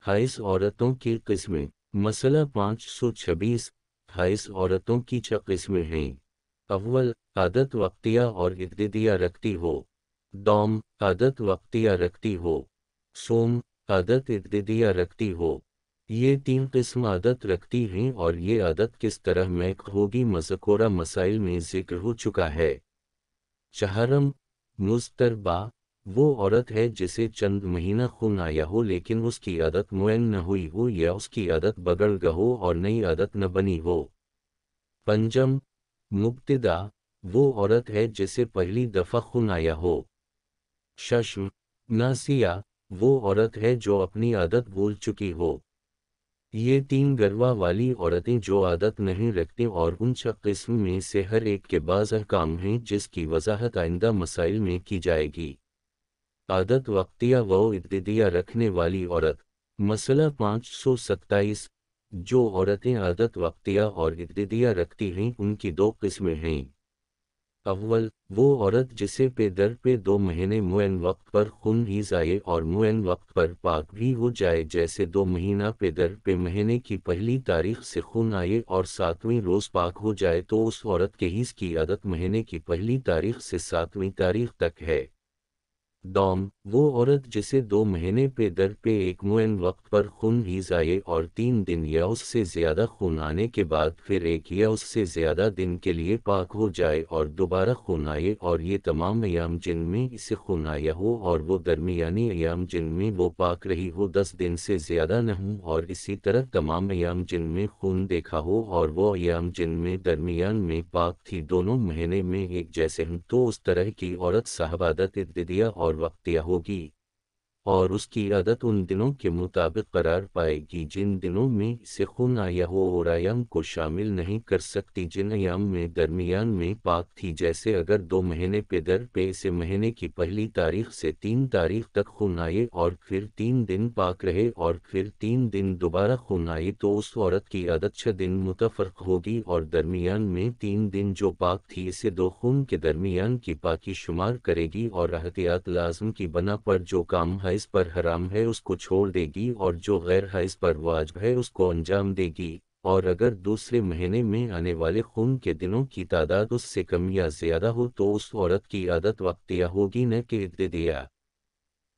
حائض عورتوں کی قسمیں۔ مسئلہ 526۔ حائض عورتوں کی 6 قسمیں ہیں۔ اول، عادت وقتیہ اور ابتدیہ رکھتی ہو۔ دوم، عادت وقتیہ رکھتی ہو۔ سوم، عادت ابتدیہ رکھتی ہو۔ یہ 3 قسم عادت رکھتی ہیں اور یہ عادت کس طرح محق ہوگی مذکورہ مسائل میں ذکر ہو چکا ہے۔ چہارم، مضطربہ، وہ عورت ہے جسے چند مہینہ خون آیا ہو لیکن اس کی عادت معین نہ ہوئی ہو یا اس کی عادت بگڑ گئی ہو اور نئی عادت نہ بنی ہو۔ پنجم، مبتدا، وہ عورت ہے جسے پہلی دفعہ خون آیا ہو۔ ششم، ناسیہ، وہ عورت ہے جو اپنی عادت بھول چکی ہو۔ یہ 3 گروا والی عورتیں جو عادت نہیں رکھتی اور ان 6 قسم میں سے ہر ایک کے بعض احکام ہیں جس کی وضاحت آئندہ مسائل میں کی جائے گی۔ عادت وقتیہ و ابتدیہ رکھنے والی عورت۔ مسئلہ 527۔ جو عورتیں عادت وقتیہ اور ابتدیہ رکھتی ہیں ان کی 2 قسمیں ہیں۔ اول، وہ عورت جسے پے در پہ 2 مہینے معین وقت پر خون ریز آئے اور معین وقت پر پاک بھی ہو جائے، جیسے 2 مہینہ پے در پہ مہینے کی پہلی تاریخ سے خون آئے اور 7ویں روز پاک ہو جائے تو اس عورت کے حیض کی عادت مہینے کی پہلی تاریخ سے 7ویں تاریخ تک ہے۔ دوم، وہ عورت جسے 2 مہینے پے در پہ ایک معین وقت پر خون ریز آئے اور 3 دن یا اس سے زیادہ خون آنے کے بعد پھر ایک یا اس سے زیادہ دن کے لیے پاک ہو جائے اور دوبارہ خون آئے اور یہ تمام ایام جن میں اسے خون آیا ہو اور وہ درمیانی ایام جن میں وہ پاک رہی ہو 10 دن سے زیادہ نہ ہوں، اور اسی طرح تمام ایام جن میں خون دیکھا ہو اور وہ ایام جن میں درمیان میں پاک تھی دونوں مہینے میں ایک جیسے ہوں، تو اس طرح کی عورت صاحب عادت ابتدیہ اور وقتیہ ہوگی، اور اس کی عادت ان دنوں کے مطابق قرار پائے گی جن دنوں میں اسے خون آیا ہو اور ایام کو شامل نہیں کر سکتی جن ایام میں درمیان میں پاک تھی، جیسے اگر 2 مہینے پے در پہ اسے مہینے کی پہلی تاریخ سے 3 تاریخ تک خون آئے اور پھر 3 دن پاک رہے اور پھر 3 دن دوبارہ خون آئے تو اس عورت کی عادت 6 دن متفرق ہوگی اور درمیان میں 3 دن جو پاک تھی اسے 2 خون کے درمیان کی پاکی شمار کرے گی اور احتیاط لازم کی بنا پر جو کام حیض پر حرام ہے اس کو چھوڑ دے گی اور جو غیر حیض پر واجب ہے اس کو انجام دے گی، اور اگر دوسرے مہینے میں آنے والے خون کے دنوں کی تعداد اس سے کم یا زیادہ ہو تو اس عورت کی عادت وقتیہ ہوگی نہ کہ ابتدیہ۔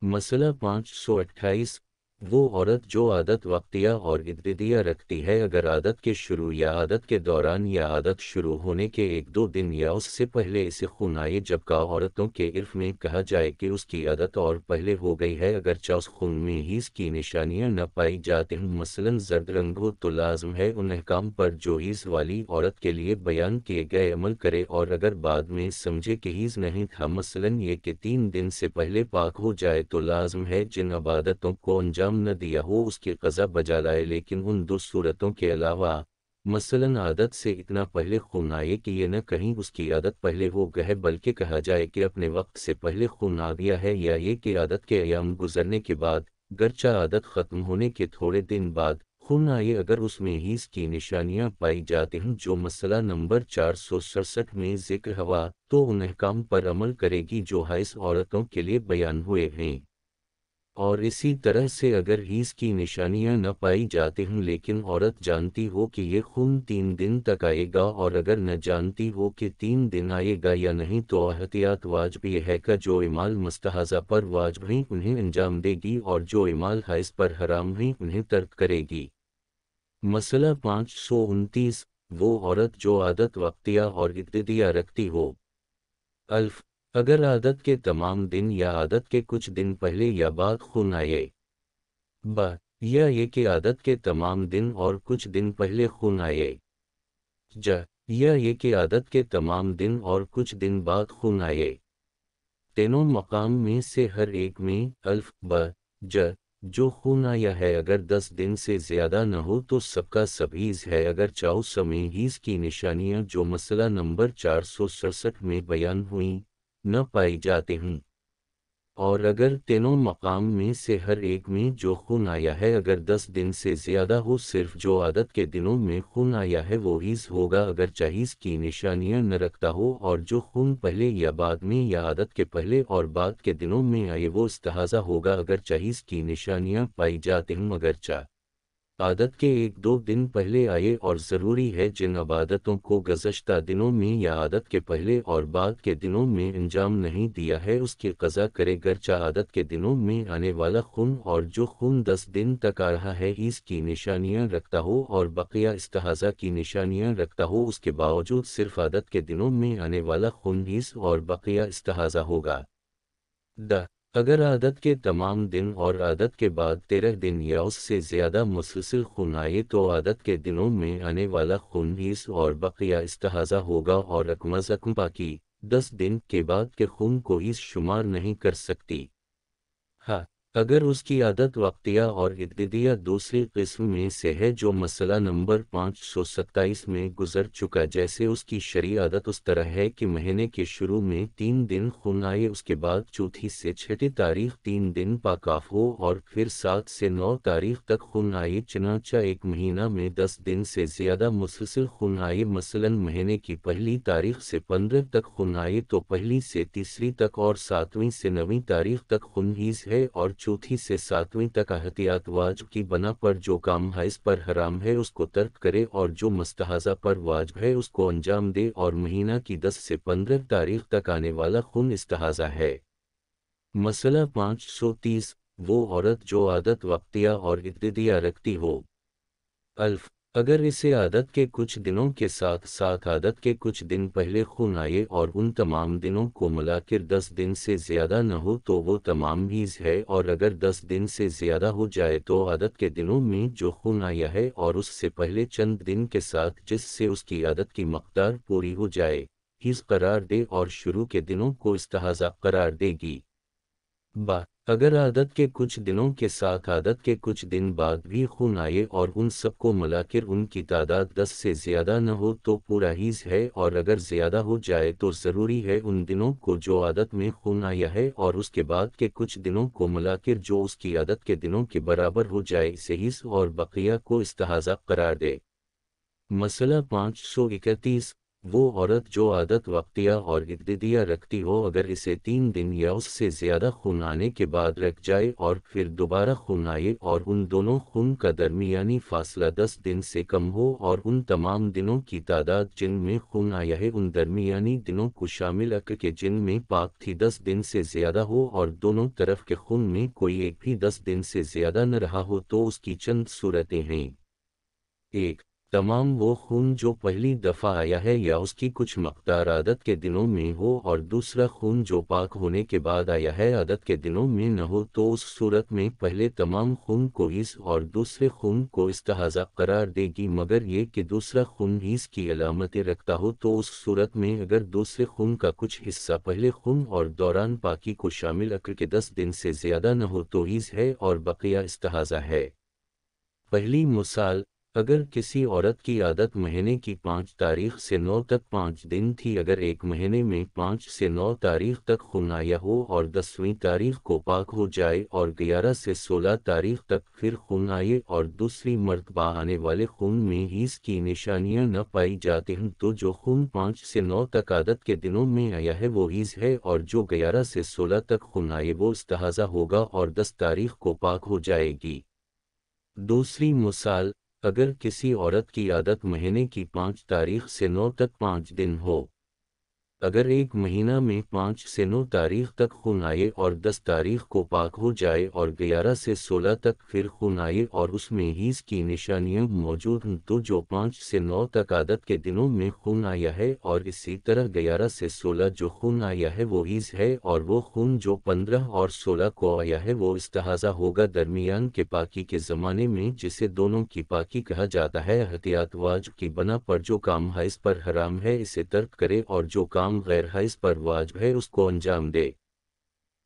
مسئلہ 528۔ وہ عورت جو عادت وقتیہ اور ابتدیہ رکھتی ہے اگر عادت کے شروع یا عادت کے دوران یا عادت شروع ہونے کے 1-2 دن یا اس سے پہلے اسے خون آئے، جبکہ عورتوں کے عرف میں کہا جائے کہ اس کی عادت اور پہلے ہو گئی ہے اگرچہ اس خون میں حیض کی نشانیاں نہ پائی جاتی ہوں، مثلاً زرد رنگ ہو، تو لازم ہے ان احکام پر جو حیض والی عورت کے لیے بیان کیے گئے عمل کرے، اور اگر بعد میں سمجھے کہ حیض نہیں تھا، مثلاً یہ کہ 3 دن سے پہلے پاک ہو جائے، تو لازم ہے جن عبادتوں کو انجام نہ دیا ہو اس کی قضا بجا لائے، لیکن ان 2 صورتوں کے علاوہ، مثلاً عادت سے اتنا پہلے خون آئے کہ یہ نہ کہیں اس کی عادت پہلے ہو گئے بلکہ کہا جائے کہ اپنے وقت سے پہلے خون آ گیا ہے، یا یہ کہ عادت کے ایام گزرنے کے بعد گرچہ عادت ختم ہونے کے تھوڑے دن بعد خون آئے اگر اس میں حیض کی نشانیاں پائی جاتی ہیں جو مسئلہ نمبر 467 میں ذکر ہوا، تو ان احکام پر عمل کرے گی جو حائض عورتوں کے لیے بیان ہوئے ہیں۔ اور اسی طرح سے اگر حیض کی نشانیاں نہ پائی جاتی ہوں لیکن عورت جانتی ہو کہ یہ خون 3 دن تک آئے گا، اور اگر نہ جانتی ہو کہ 3 دن آئے گا یا نہیں، تو احتیاط واجب یہ ہے کہ جو اعمال مستحاضہ پر واجب ہیں انہیں انجام دے گی اور جو اعمال حائض پر حرام ہیں انہیں ترک کرے گی۔ مسئلہ 529۔ وہ عورت جو عادت وقتیہ اور ابتدیہ رکھتی ہو۔ الف، اگر عادت کے تمام دن یا عادت کے کچھ دن پہلے یا بعد خون آئے۔ ب، یا یہ کہ عادت کے تمام دن اور کچھ دن پہلے خون آئے۔ ج، یا یہ کہ عادت کے تمام دن اور کچھ دن بعد خون آئے۔ تینوں مقام میں سے ہر ایک میں الف ب ج جو خون آیا ہے اگر 10 دن سے زیادہ نہ ہو تو سب کا سب حیض ہے، اگر چاؤ سمیں حیض کی نشانیاں جو مسئلہ نمبر 467 میں بیان ہوئیں نہ پائی جاتے ہوں۔ اور اگر تینوں مقام میں سے ہر ایک میں جو خون آیا ہے اگر 10 دن سے زیادہ ہو صرف جو عادت کے دنوں میں خون آیا ہے وہ حیض ہوگا اگر چاہیز کی نشانیاں نہ رکھتا ہو اور جو خون پہلے یا بعد میں یا عادت کے پہلے اور بعد کے دنوں میں آئے وہ استحاضہ ہوگا اگر چاہیز کی نشانیاں پائی جاتی ہوں اگرچہ عادت کے 1-2 دن پہلے آئے اور ضروری ہے جن عبادتوں کو گزشتہ دنوں میں یا عادت کے پہلے اور بعد کے دنوں میں انجام نہیں دیا ہے اس کی قضا کرے گرچہ عادت کے دنوں میں آنے والا خون اور جو خون 10 دن تک آ رہا ہے حیض کی نشانیاں رکھتا ہو اور بقیہ استحاضہ کی نشانیاں رکھتا ہو اس کے باوجود صرف عادت کے دنوں میں آنے والا خون حیض اور بقیہ استحاضہ ہوگا۔ اگر عادت کے تمام دن اور عادت کے بعد 13 دن یا اس سے زیادہ مسلسل خون آئے تو عادت کے دنوں میں آنے والا خون حیض اور بقیہ استحاضہ ہوگا اور کم از کم پاکی 10 دن کے بعد کے خون کو حیض شمار نہیں کر سکتی۔ ہاں اگر اس کی عادت وقتیہ اور عددیہ دوسری قسم میں سے ہے جو مسئلہ نمبر 527 میں گزر چکا جیسے اس کی شرعی عادت اس طرح ہے کہ مہینے کے شروع میں 3 دن خون آئے اس کے بعد چوتھی سے چھٹی تاریخ 3 دن پاکاف ہو اور پھر 7 سے 9 تاریخ تک خون آئے چنانچہ ایک مہینہ میں 10 دن سے زیادہ مسلسل خون آئے مثلاً مہینے کی پہلی تاریخ سے 15 تک خون آئے تو پہلی سے تیسری تک اور 7ویں سے 9ویں تاریخ تک خون حیض ہے اور چوتھی سے 7ویں تک احتیاط واجب کی بنا پر جو کام حیض پر حرام ہے اس کو ترک کرے اور جو مستحاضہ پر واجب ہے اس کو انجام دے اور مہینہ کی 10 سے 15 تاریخ تک آنے والا خون استحاضہ ہے۔ مسئلہ 530 وہ عورت جو عادت وقتیہ اور عددیہ رکھتی ہو۔ اگر اسے عادت کے کچھ دنوں کے ساتھ ساتھ عادت کے کچھ دن پہلے خون آئے اور ان تمام دنوں کو ملا کر 10 دن سے زیادہ نہ ہو تو وہ تمام حیض ہے اور اگر 10 دن سے زیادہ ہو جائے تو عادت کے دنوں میں جو خون آیا ہے اور اس سے پہلے چند دن کے ساتھ جس سے اس کی عادت کی مقدار پوری ہو جائے حیض قرار دے اور شروع کے دنوں کو استحاضہ قرار دے گی۔ اگر عادت کے کچھ دنوں کے ساتھ عادت کے کچھ دن بعد بھی خون آئے اور ان سب کو ملا کر ان کی تعداد 10 سے زیادہ نہ ہو تو پورا حیض ہے اور اگر زیادہ ہو جائے تو ضروری ہے ان دنوں کو جو عادت میں خون آیا ہے اور اس کے بعد کے کچھ دنوں کو ملا کر جو اس کی عادت کے دنوں کے برابر ہو جائے اسے حیض اور بقیہ کو استحاضہ قرار دے۔ مسئلہ 531 وہ عورت جو عادت وقتیہ اور عددیہ رکھتی ہو اگر اسے 3 دن یا اس سے زیادہ خون آنے کے بعد رکھ جائے اور پھر دوبارہ خون آئے اور ان دونوں خون کا درمیانی فاصلہ 10 دن سے کم ہو اور ان تمام دنوں کی تعداد جن میں خون آیا ہے ان درمیانی دنوں کو شامل کر کے جن میں پاک تھی 10 دن سے زیادہ ہو اور دونوں طرف کے خون میں کوئی ایک بھی 10 دن سے زیادہ نہ رہا ہو تو اس کی چند صورتیں ہیں۔ 1 تمام وہ خون جو پہلی دفعہ آیا ہے یا اس کی کچھ مقدار عادت کے دنوں میں ہو اور دوسرا خون جو پاک ہونے کے بعد آیا ہے عادت کے دنوں میں نہ ہو تو اس صورت میں پہلے تمام خون کو حیض اور دوسرے خون کو استحاضہ قرار دے گی مگر یہ کہ دوسرا خون حیض کی علامتیں رکھتا ہو تو اس صورت میں اگر دوسرے خون کا کچھ حصہ پہلے خون اور دوران پاکی کو شامل کر کے 10 دن سے زیادہ نہ ہو تو حیض ہے اور بقیہ استحاضہ ہے۔ پہلی مثال اگر کسی عورت کی عادت مہینے کی 5 تاریخ سے 9 تک 5 دن تھی اگر ایک مہینے میں 5 سے 9 تاریخ تک خون آیا ہو اور 10ویں تاریخ کو پاک ہو جائے اور 11 سے 16 تاریخ تک پھر خون آئے اور دوسری مرتبہ آنے والے خون میں حیض کی نشانیاں نہ پائی جاتی ہیں تو جو خون 5 سے 9 تک عادت کے دنوں میں آیا ہے وہ حیض ہے اور جو 11 سے 16 تک خون آئے وہ استحاضہ ہوگا اور 10 تاریخ کو پاک ہو جائے گی۔ دوسری مثال اگر کسی عورت کی عادت مہینے کی 5 تاریخ سے 9 تک 5 دن ہو اگر ایک مہینہ میں 5 سے 9 تاریخ تک خون آئے اور 10 تاریخ کو پاک ہو جائے اور 11 سے 16 تک پھر خون آئے اور اس میں حیض کی نشانیاں موجود ہیں تو جو 5 سے 9 تک عادت کے دنوں میں خون آیا ہے اور اسی طرح 11 سے 16 جو خون آیا ہے وہ حیض ہے اور وہ خون جو 15 اور 16 کو آیا ہے وہ استحاضہ ہوگا درمیان کے پاکی کے زمانے میں جسے دونوں کی پاکی کہا جاتا ہے احتیاط واجب کی بنا پر جو کام حیض پر حرام ہے اسے ترک کرے اور جو کام غیر حیض پر واجب ہے اس کو انجام دے۔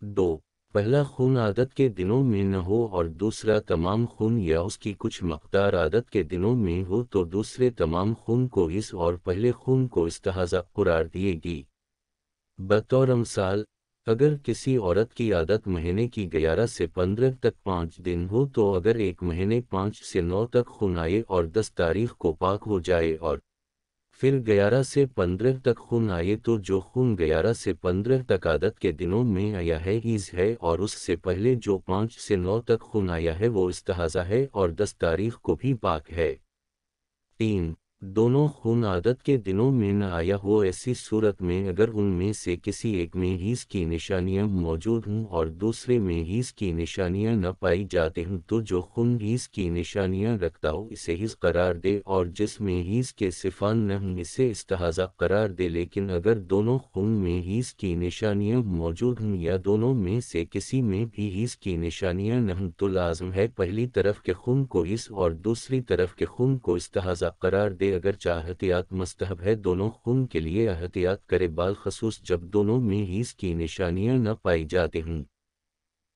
2 پہلا خون عادت کے دنوں میں نہ ہو اور دوسرا تمام خون یا اس کی کچھ مقدار عادت کے دنوں میں ہو تو دوسرے تمام خون کو حیض اور پہلے خون کو استحاضہ قرار دیے گی۔ بطور مثال اگر کسی عورت کی عادت مہینے کی 11 سے 15 تک 5 دن ہو تو اگر ایک مہینے 5 سے 9 تک خون آئے اور 10 تاریخ کو پاک ہو جائے اور پھر 11 سے 15 تک خون آئے تو جو خون 11 سے 15 تک عادت کے دنوں میں آیا ہے حیض ہے، اور اس سے پہلے جو 5 سے 9 تک خون آیا ہے وہ استحاضہ ہے اور 10 تاریخ کو بھی پاک ہے۔ 3. دونوں خون عادت کے دنوں میں نہ آیا ہو، ایسی صورت میں اگر ان میں سے کسی ایک میں حیض کی نشانیاں موجود ہوں اور دوسرے میں حیض کی نشانیاں نہ پائی جاتی ہوں تو جو خون حیض کی نشانیاں رکھتا ہو اسے حیض قرار دے، اور جس میں حیض کے صفان نہ ہوں اسے استحاضہ قرار دے۔ لیکن اگر دونوں خون میں حیض کی نشانیاں موجود ہوں یا دونوں میں سے کسی میں بھی حیض کی نشانیاں نہ ہوں تو لازم ہے پہلی طرف کے خون کو حیض اور دوسری طرف کے خون کو استحاضہ قرار دے۔ اگرچہ احتیاط مستحب ہے، دونوں خون کے لیے احتیاط کرے، بالخصوص جب دونوں میں حیض کی نشانیاں نہ پائی جاتی ہوں۔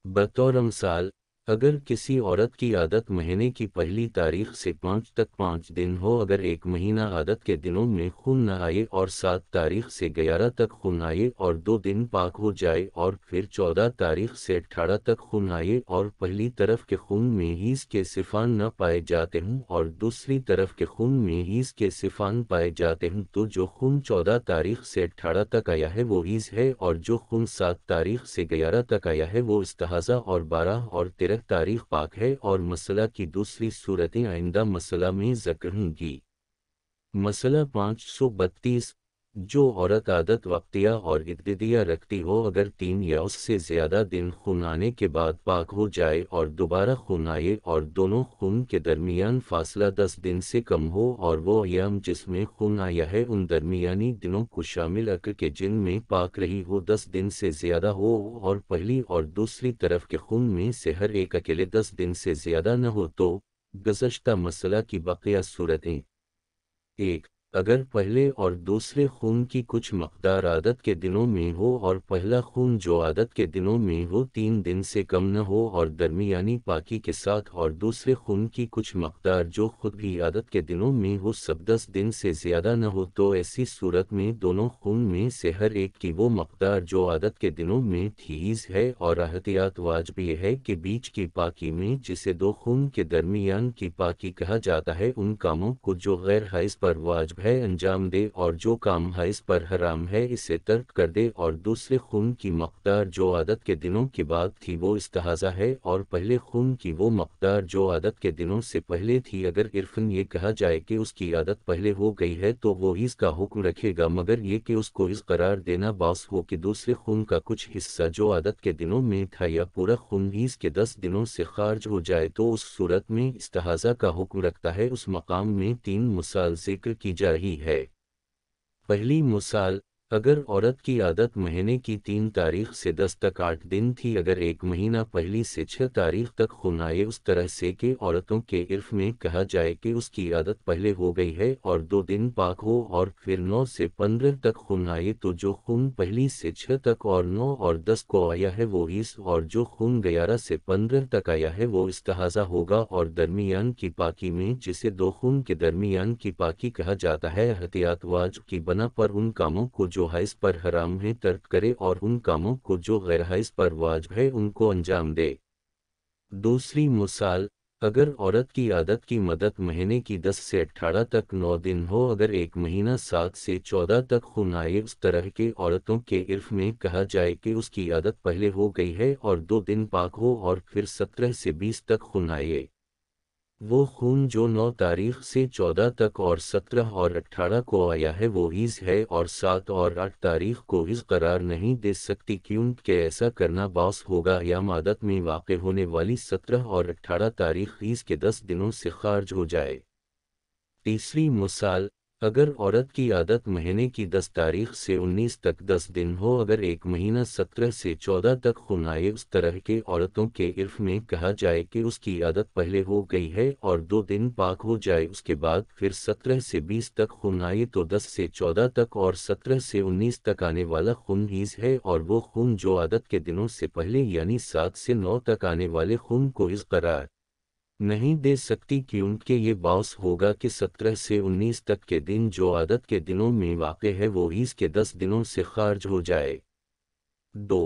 بطور مثال، اگر کسی عورت کی عادت مہینے کی پہلی تاریخ سے 5 تک 5 دن ہو، اگر ایک مہینہ عادت کے دنوں میں خون نہ آئے اور 7 تاریخ سے 11 تک خون آئے اور 2 دن پاک ہو جائے اور پھر 14 تاریخ سے 18 تک خون آئے اور پہلی طرف کے خون میں حیض کے صفان نہ پائے جاتے ہوں اور دوسری طرف کے خون میں حیض کے صفان پائے جاتے ہوں تو جو خون 14 تاریخ سے 18 تک آیا ہے وہ حیض ہے، اور جو خون 7 تاریخ سے 11 تک آیا ہے وہ استحاضہ اور 12 اور 13 تاریخ پاک ہے۔ اور مسئلہ کی دوسری صورتیں آئندہ مسئلہ میں ذکر ہوں گی۔ مسئلہ 532، جو عورت عادت وقتیہ اور عددیہ رکھتی ہو، اگر 3 یا اس سے زیادہ دن خون آنے کے بعد پاک ہو جائے اور دوبارہ خون آئے اور دونوں خون کے درمیان فاصلہ 10 دن سے کم ہو اور وہ ایام جس میں خون آیا ہے ان درمیانی دنوں کو شامل کر کے جن میں پاک رہی ہو 10 دن سے زیادہ ہو، اور پہلی اور دوسری طرف کے خون میں سے ہر ایک اکیلے 10 دن سے زیادہ نہ ہو تو گزشتہ مسئلہ کی بقیہ صورتیں: 1. اگر پہلے اور دوسرے خون کی کچھ مقدار عادت کے دنوں میں ہو اور پہلا خون جو عادت کے دنوں میں ہو 3 دن سے کم نہ ہو اور درمیانی پاکی کے ساتھ، اور دوسرے خون کی کچھ مقدار جو خود بھی عادت کے دنوں میں ہو سب 10 دن سے زیادہ نہ ہو، تو ایسی صورت میں دونوں خون میں سے ہر ایک کی وہ مقدار جو عادت کے دنوں میں تھی حیض ہے، اور احتیاط واجب یہ ہے کہ بیچ کی پاکی میں جسے دو خون کے درمیان کی پاکی کہا جاتا ہے ان کاموں کو جو غیر حائض پر واجب ہے انجام دے، اور جو کام حائض پر حرام ہے اسے ترک کر دے، اور دوسرے خون کی مقدار جو عادت کے دنوں کے بعد تھی وہ استحاضہ ہے، اور پہلے خون کی وہ مقدار جو عادت کے دنوں سے پہلے تھی اگر عرفاً یہ کہا جائے کہ اس کی عادت پہلے ہو گئی ہے تو وہ حیض کا حکم رکھے گا، مگر یہ کہ اس کو حیض قرار دینا باعث ہو کہ دوسرے خون کا کچھ حصہ جو عادت کے دنوں میں تھا یا پورا خون حیض کے 10 دنوں سے خارج ہو جائے تو اس صورت میں استحاضہ کا حکم رکھتا ہے۔ اس مقام میں 3 مثال ذکر کی جا رہی ہے۔ پہلی مثال، اگر عورت کی عادت مہینے کی 3 تاریخ سے 10 تک 8 دن تھی، اگر ایک مہینہ پہلی سے 6 تاریخ تک خون آئے اس طرح سے کہ عورتوں کے عرف میں کہا جائے کہ اس کی عادت پہلے ہو گئی ہے اور 2 دن پاک ہو اور پھر 9 سے 15 تک خون آئے تو جو خون پہلی سے 6 تک اور 9 اور 10 کو آیا ہے وہ حیض، اور جو خون 11 سے 15 تک آیا ہے وہ استحاضہ ہوگا، اور درمیان کی پاکی میں جسے دو خون کے درمیان کی پاکی کہا جاتا ہے احتیاط واجب کی بنا پر ان کاموں کو جو حائض پر حرام ہے ترک کرے اور ان کاموں کو جو غیر حائض پر واجب ہے ان کو انجام دے۔ دوسری مثال، اگر عورت کی عادت کی مدت مہینے کی 10 سے 18 تک 9 دن ہو، اگر ایک مہینہ 7 سے 14 تک خون آئے اس طرح کے عورتوں کے عرف میں کہا جائے کہ اس کی عادت پہلے ہو گئی ہے اور 2 دن پاک ہو اور پھر 17 سے 20 تک خون آئے، وہ خون جو 9 تاریخ سے 14 تک اور 17 اور 18 کو آیا ہے وہ حیض ہے، اور 7 اور 8 تاریخ کو حیض قرار نہیں دے سکتی کیونکہ ایسا کرنا باعث ہوگا ایام عادت میں واقع ہونے والی 17 اور 18 تاریخ حیض کے 10 دنوں سے خارج ہو جائے۔ تیسری مثال، اگر عورت کی عادت مہینے کی 10 تاریخ سے 19 تک 10 دن ہو، اگر ایک مہینہ 17 سے 14 تک خون آئے اس طرح کے عورتوں کے عرف میں کہا جائے کہ اس کی عادت پہلے ہو گئی ہے اور 2 دن پاک ہو جائے اس کے بعد پھر 17 سے 20 تک خون آئے تو 10 سے 14 تک اور 17 سے 19 تک آنے والا خون حیض ہے، اور وہ خون جو عادت کے دنوں سے پہلے یعنی 7 سے 9 تک آنے والے خون کو حیض قرار نہیں دے سکتی کیونکہ یہ باعث ہوگا کہ 17 سے 19 تک کے دن جو عادت کے دنوں میں واقع ہے وہ حیض کے 10 دنوں سے خارج ہو جائے۔ 2.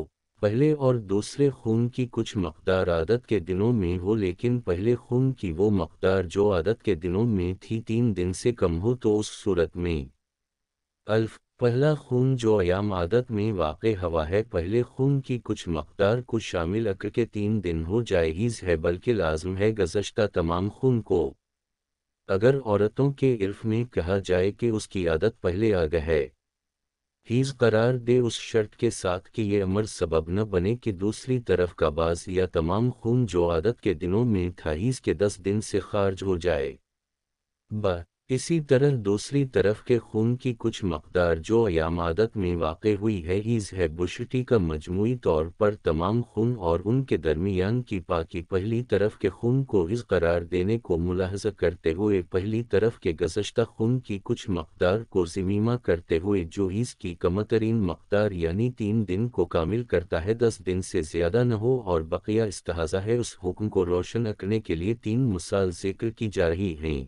پہلے اور دوسرے خون کی کچھ مقدار عادت کے دنوں میں ہو لیکن پہلے خون کی وہ مقدار جو عادت کے دنوں میں تھی 3 دن سے کم ہو تو اس صورت میں الف پہلا خون جو ایام عادت میں واقع ہوا ہے پہلے خون کی کچھ مقدار کو شامل کر کے 3 دن ہو جائز ہے بلکہ لازم ہے گزشتہ تمام خون کو۔ اگر عورتوں کے عرف میں کہا جائے کہ اس کی عادت پہلے آ گئی ہے حیض قرار دے اس شرط کے ساتھ کہ یہ امر سبب نہ بنے کہ دوسری طرف کا بعض یا تمام خون جو عادت کے دنوں میں تھا حیض کے 10 دن سے خارج ہو جائے۔ اسی طرح دوسری طرف کے خون کی کچھ مقدار جو ایام عادت میں واقع ہوئی ہے حیض ہے بشتی کا مجموعی طور پر تمام خون اور ان کے درمیان کی پاکی پہلی طرف کے خون کو حیض قرار دینے کو ملاحظہ کرتے ہوئے پہلی طرف کے گزشتہ خون کی کچھ مقدار کو ضمیمہ کرتے ہوئے جو حیض کی کمترین مقدار یعنی 3 دن کو کامل کرتا ہے 10 دن سے زیادہ نہ ہو اور بقیہ استحاضہ ہے اس حکم کو روشن کرنے کے لیے 3 مثال ذکر کی جا رہی ہیں۔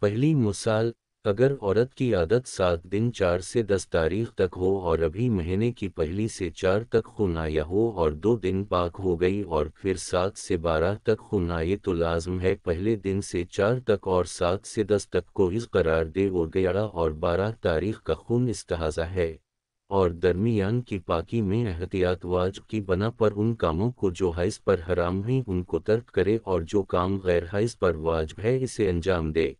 پہلی مثال اگر عورت کی عادت 7 دن 4 سے 10 تاریخ تک ہو اور ابھی مہینے کی پہلی سے 4 تک خون آیا ہو اور 2 دن پاک ہو گئی اور پھر 7 سے 12 تک خون آئے تو لازم ہے پہلے دن سے 4 تک اور 7 سے 10 تک کو حیض قرار دے اور 11 اور 12 تاریخ کا خون استحاضہ ہے اور درمیان کی پاکی میں احتیاط واجب کی بنا پر ان کاموں کو جو حیض پر حرام ہیں ان کو ترک کرے اور جو کام غیر حیض پر واجب ہے اسے انجام دے۔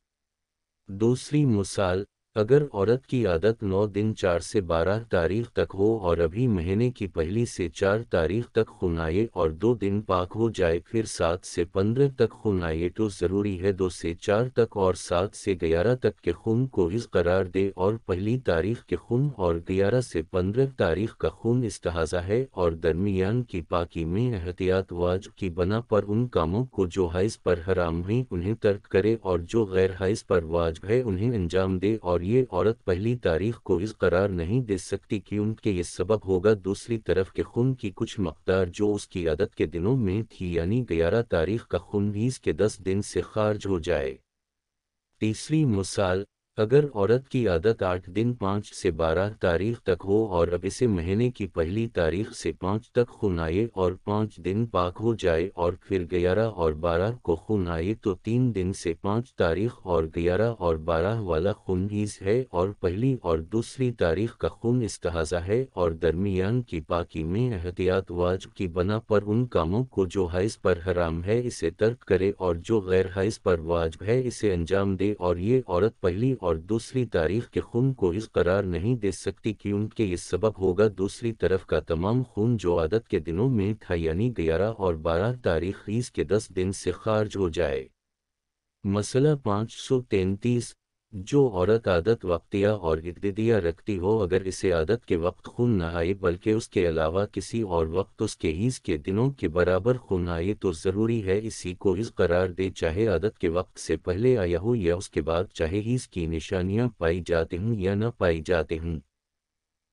دوسری مثال اگر عورت کی عادت 9 دن 4 سے 12 تاریخ تک ہو اور ابھی مہینے کی پہلی سے 4 تاریخ تک خون آئے اور 2 دن پاک ہو جائے پھر 7 سے 15 تک خون آئے تو ضروری ہے 2 سے 4 تک اور 7 سے 11 تک کے خون کو حیض قرار دے اور پہلی تاریخ کے خون اور 11 سے 15 تاریخ کا خون استحاضہ ہے اور درمیان کی پاکی میں احتیاط واجب کی بنا پر ان کاموں کو جو حیض پر حرام ہیں انہیں ترک کرے اور جو غیر حیض پر واجب ہے انہیں انجام دے اور یہ عورت پہلی تاریخ کو حیض قرار نہیں دے سکتی کیونکہ یہ سبب ہوگا دوسری طرف کے خون کی کچھ مقدار جو اس کی عادت کے دنوں میں تھی یعنی 11 تاریخ کا خون حیض کے 10 دن سے خارج ہو جائے۔ تیسری مثال اگر عورت کی عادت 8 دن 5 سے 12 تاریخ تک ہو اور اب اسے مہینے کی پہلی تاریخ سے 5 تک خون آئے اور 5 دن پاک ہو جائے اور پھر 11 اور 12 کو خون آئے تو 3 دن سے 5 تاریخ اور 11 اور 12 والا خون حیض ہے اور پہلی اور دوسری تاریخ کا خون استحاضہ ہے اور درمیان کی پاکی میں احتیاط واجب کی بنا پر ان کاموں کو جو حیض پر حرام ہے اسے ترک کرے اور جو غیر حیض پر واجب ہے اسے انجام دے اور یہ عورت پہلی اور دوسری تاریخ کے خون کو حیض قرار نہیں دے سکتی کیونکہ یہ سبب ہوگا دوسری طرف کا تمام خون جو عادت کے دنوں میں تھا یعنی 11 اور 12 تاریخ حیض کے 10 دن سے خارج ہو جائے۔ مسئلہ 533 جو عورت عادت وقتیہ اور عددیہ رکھتی ہو اگر اسے عادت کے وقت خون نہ آئے بلکہ اس کے علاوہ کسی اور وقت اس کے حیض کے دنوں کے برابر خون آئے تو ضروری ہے اسی کو حیض قرار دے چاہے عادت کے وقت سے پہلے آیا ہو یا اس کے بعد چاہے حیض کی نشانیاں پائی جاتی ہوں یا نہ پائی جاتی ہوں۔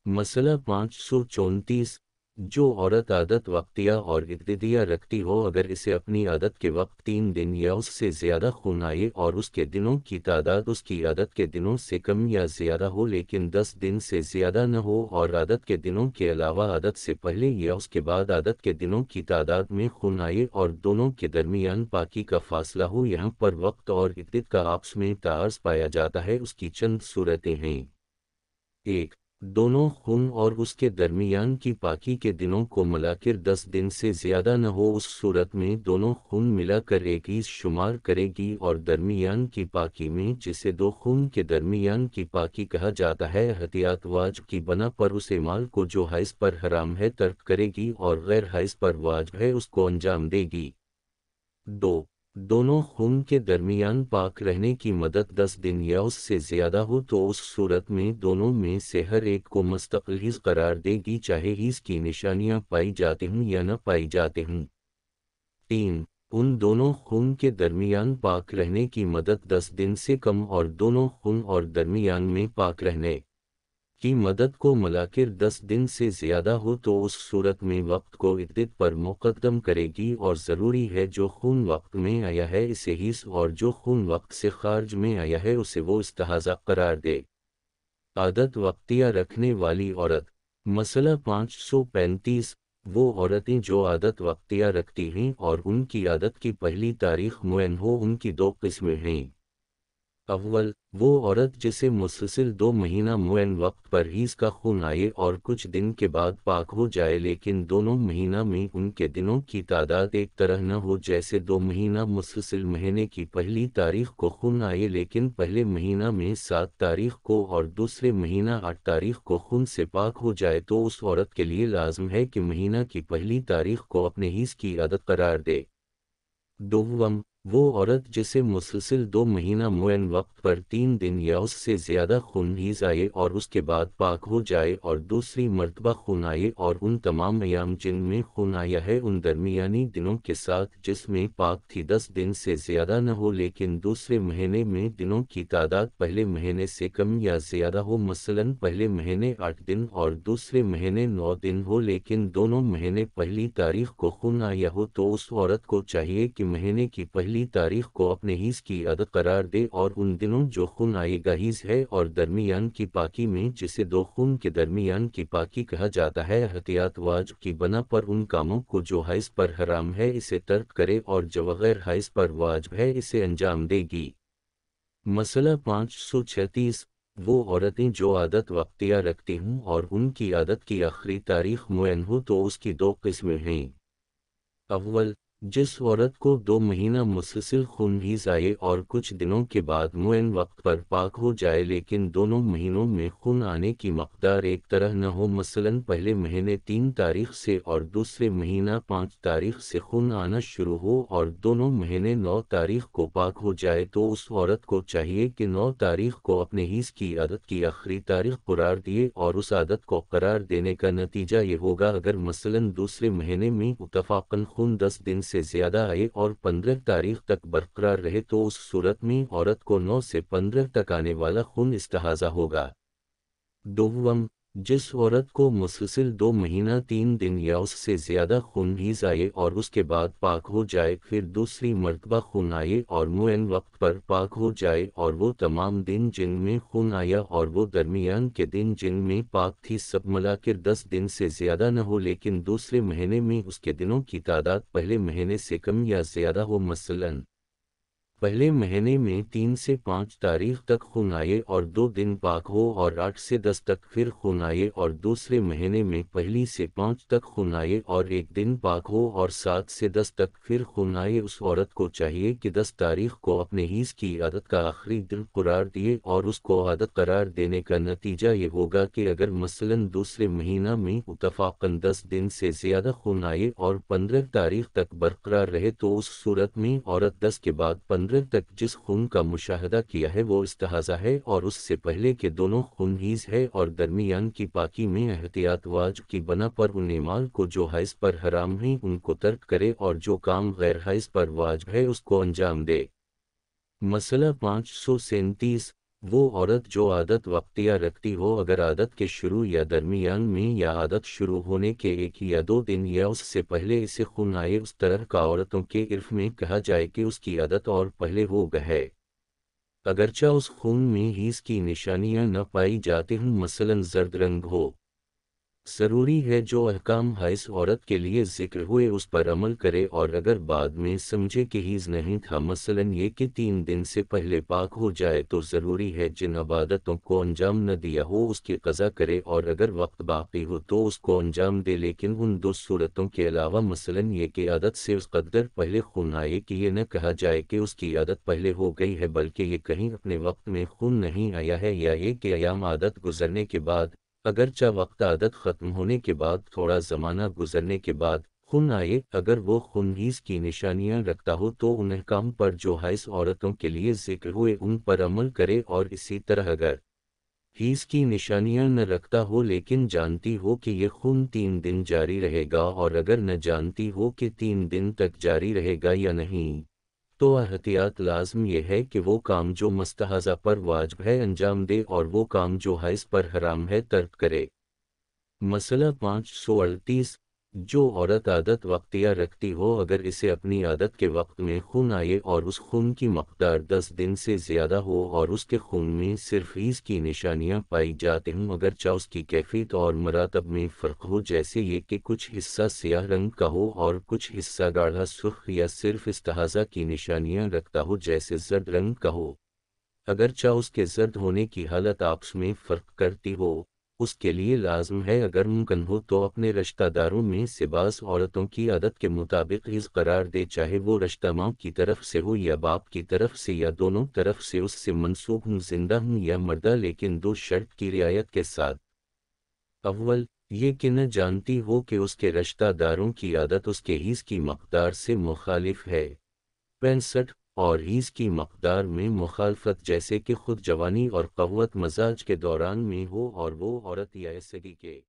مسئلہ 534 جو عورت عادت وقتیہ اور عددیہ رکھتی ہو اگر اسے اپنی عادت کے وقت 3 دن یا اس سے زیادہ خون آئے اور اس کے دنوں کی تعداد اس کی عادت کے دنوں سے کم یا زیادہ ہو لیکن 10 دن سے زیادہ نہ ہو اور عادت کے دنوں کے علاوہ عادت سے پہلے یا اس کے بعد عادت کے دنوں کی تعداد میں خون آئے اور دونوں کے درمیان پاکی کا فاصلہ ہو یہاں پر وقت اور عدت کا آپس میں تعارض پایا جاتا ہے اس کی چند صورتیں ہیں۔ 1 دونوں خون اور اس کے درمیان کی پاکی کے دنوں کو ملا کر 10 دن سے زیادہ نہ ہو اس صورت میں دونوں خون ملا کر ایک حیض شمار کرے گی اور درمیان کی پاکی میں جسے دو خون کے درمیان کی پاکی کہا جاتا ہے احتیاط واجب کی بنا پر اس اعمال کو جو حیض پر حرام ہے ترک کرے گی اور غیر حیض پر واجب ہے اس کو انجام دے گی۔ 2 دونوں خون کے درمیان پاک رہنے کی مدت 10 دن یا اس سے زیادہ ہو تو اس صورت میں دونوں میں سے ہر ایک کو مستقل حیض قرار دے گی چاہے حیض کی نشانیاں پائی جاتی ہوں یا نہ پائی جاتی ہوں۔ 3 ان دونوں خون کے درمیان پاک رہنے کی مدت 10 دن سے کم اور دونوں خون اور درمیان میں پاک رہنے کی مدت کو ملا کر 10 دن سے زیادہ ہو تو اس صورت میں وقت کو عدت پر مقدم کرے گی اور ضروری ہے جو خون وقت میں آیا ہے اسے حیض اور جو خون وقت سے خارج میں آیا ہے اسے وہ استحاضہ قرار دے۔ عادت وقتیہ رکھنے والی عورت مسئلہ 535 وہ عورتیں جو عادت وقتیہ رکھتی ہیں اور ان کی عادت کی پہلی تاریخ معین ہو، ان کی دو قسمیں ہیں۔ اول، وہ عورت جسے مسلسل 2 مہینہ معین وقت پر حیض کا خون آئے اور کچھ دن کے بعد پاک ہو جائے، لیکن دونوں مہینہ میں ان کے دنوں کی تعداد ایک طرح نہ ہو، جیسے 2 مہینہ مسلسل مہینے کی پہلی تاریخ کو خون آئے لیکن پہلے مہینہ میں 7 تاریخ کو اور دوسرے مہینہ 8 تاریخ کو خون سے پاک ہو جائے، تو اس عورت کے لیے لازم ہے کہ مہینہ کی پہلی تاریخ کو اپنے حیض کی عادت قرار دے۔ دوم، وہ عورت جسے مسلسل 2 مہینہ معین وقت پر 3 دن یا اس سے زیادہ خون حیض آئے اور اس کے بعد پاک ہو جائے اور دوسری مرتبہ خون آئے، اور ان تمام ایام جن میں خون آیا ہے ان درمیانی دنوں کے ساتھ جس میں پاک تھی 10 دن سے زیادہ نہ ہو، لیکن دوسرے مہینے میں دنوں کی تعداد پہلے مہینے سے کم یا زیادہ ہو، مثلاً پہلے مہینے 8 دن اور دوسرے مہینے 9 دن ہو، لیکن دونوں مہینے پہلی تاریخ کو خون آیا ہو، تو اس عورت کو چاہیے کہ مہینے کی پہلی تاریخ کو اپنے حیض کی عادت قرار دے، اور ان دنوں جو خون آئے گا حیض ہے اور درمیان کی پاکی میں جسے دو خون کے درمیان کی پاکی کہا جاتا ہے، احتیاط واجب کی بنا پر ان کاموں کو جو حیض پر حرام ہے اسے ترک کرے اور جو غیر حیض پر واجب ہے اسے انجام دے گی۔ مسئلہ 536، وہ عورتیں جو عادت وقتیہ رکھتی ہوں اور ان کی عادت کی آخری تاریخ معین ہو تو اس کی دو قسمیں ہیں۔ اول، جس عورت کو 2 مہینہ مسلسل خون حیض آئے اور کچھ دنوں کے بعد معین وقت پر پاک ہو جائے لیکن دونوں مہینوں میں خون آنے کی مقدار ایک طرح نہ ہو، مثلاً پہلے مہینے 3 تاریخ سے اور دوسرے مہینہ 5 تاریخ سے خون آنا شروع ہو اور دونوں مہینے 9 تاریخ کو پاک ہو جائے، تو اس عورت کو چاہیے کہ 9 تاریخ کو اپنے حیض کی عادت کی آخری تاریخ قرار دیے، اور اس عادت کو قرار دینے کا نتیجہ یہ ہوگا اگر مثلاً دوسرے مہینے میں اتفاقاً خون 10 دن سے زیادہ آئے اور 15 تاریخ تک برقرار رہے تو اس صورت میں عورت کو 9 سے 15 تک آنے والا خون استحاضہ ہوگا۔ دوم، جس عورت کو مسلسل 2 مہینہ 3 دن یا اس سے زیادہ خون حیض آئے اور اس کے بعد پاک ہو جائے، پھر دوسری مرتبہ خون آئے اور معین وقت پر پاک ہو جائے، اور وہ تمام دن جن میں خون آیا اور وہ درمیان کے دن جن میں پاک تھی سب ملا کر 10 دن سے زیادہ نہ ہو، لیکن دوسرے مہینے میں اس کے دنوں کی تعداد پہلے مہینے سے کم یا زیادہ ہو، مثلاً پہلے مہینے میں 3 سے 5 تاریخ تک خون آئے اور 2 دن پاک ہو، اور 8 سے 10 تک پھر خون آئے اور دوسرے مہینے میں پہلی سے 5 تک خون آئے اور 1 دن پاک ہو، اور 7 سے 10 تک پھر خون آئے، اس عورت کو چاہیے کہ 10 تاریخ کو اپنے حیض کی عادت کا آخری دن قرار دیے، اور اس کو عادت قرار دینے کا نتیجہ یہ ہوگا کہ اگر مثلاً دوسرے مہینہ میں اتفاقاً 10 دن سے زیادہ خون آئے اور 15 تاریخ تک برقرار رہے تو اس صورت میں عورت 10 کے بعد 15 تک جس خون کا مشاہدہ کیا ہے وہ استحاضہ ہے، اور اس سے پہلے کے دونوں خون حیض ہے، اور درمیان کی پاکی میں احتیاط واجب کی بنا پر ان اعمال کو جو حیض پر حرام ہیں ان کو ترک کرے اور جو کام غیر حیض پر واجب ہے اس کو انجام دے۔ مسئلہ 537، وہ عورت جو عادت وقتیہ رکھتی ہو اگر عادت کے شروع یا درمیان میں یا عادت شروع ہونے کے 1 یا 2 دن یا اس سے پہلے اسے خون آئے، اس طرح کا عورتوں کے عرف میں کہا جائے کہ اس کی عادت اور پہلے ہو گئی ہے، اگرچہ اس خون میں حیض کی نشانیاں نہ پائی جاتی ہوں، مثلاً زرد رنگ ہو۔ ضروری ہے جو احکام حائض عورت کے لیے ذکر ہوئے اس پر عمل کرے، اور اگر بعد میں سمجھے کہ حیض نہیں تھا، مثلاً یہ کہ 3 دن سے پہلے پاک ہو جائے، تو ضروری ہے جن عبادتوں کو انجام نہ دیا ہو اس کی قضا کرے، اور اگر وقت باقی ہو تو اس کو انجام دے، لیکن ان 2 صورتوں کے علاوہ، مثلاً یہ کہ عادت سے اس قدر پہلے خون آئے کہ یہ نہ کہا جائے کہ اس کی عادت پہلے ہو گئی ہے، بلکہ یہ کہیں اپنے وقت میں خون نہیں آیا ہے، یا یہ کہ ایام عادت گزرنے کے بعد، اگرچہ وقت عادت ختم ہونے کے بعد تھوڑا زمانہ گزرنے کے بعد خون آئے، اگر وہ خون حیض کی نشانیاں رکھتا ہو تو ان احکام پر جو حائض عورتوں کے لیے ذکر ہوئے ان پر عمل کرے، اور اسی طرح اگر حیض کی نشانیاں نہ رکھتا ہو لیکن جانتی ہو کہ یہ خون 3 دن جاری رہے گا، اور اگر نہ جانتی ہو کہ 3 دن تک جاری رہے گا یا نہیں، تو احتیاط لازم یہ ہے کہ وہ کام جو مستحاضہ پر واجب ہے انجام دے، اور وہ کام جو حائض پر حرام ہے ترک کرے۔ مسئلہ 538، جو عورت عادت وقتیہ رکھتی ہو اگر اسے اپنی عادت کے وقت میں خون آئے اور اس خون کی مقدار 10 دن سے زیادہ ہو اور اس کے خون میں صرف حیض کی نشانیاں پائی جاتی ہوں اگرچہ اس کی کیفیت اور مراتب میں فرق ہو جیسے یہ کہ کچھ حصہ سیاہ رنگ کا ہو اور کچھ حصہ گاڑھا سرخ یا صرف استحاضہ کی نشانیاں رکھتا ہو جیسے زرد رنگ کا ہو، اگرچہ اس کے زرد ہونے کی حالت آپس میں فرق کرتی ہو، اس کے لیے لازم ہے اگر ممکن ہو تو اپنے رشتہ داروں میں سے بعض عورتوں کی عادت کے مطابق حیض قرار دے چاہے وہ رشتہ ماں کی طرف سے ہو یا باپ کی طرف سے یا دونوں طرف سے اس سے منسوب ہوں زندہ ہوں یا مردہ لیکن دو شرط کی رعایت کے ساتھ۔ اول، یہ کہ نہ جانتی ہو کہ اس کے رشتہ داروں کی عادت اس کے حیض کی مقدار سے مخالف ہے 65 اور حیض کی مقدار میں مخالفت جیسے کہ خود جوانی اور قوت مزاج کے دوران میں ہو اور وہ عورت یا ایسگی کے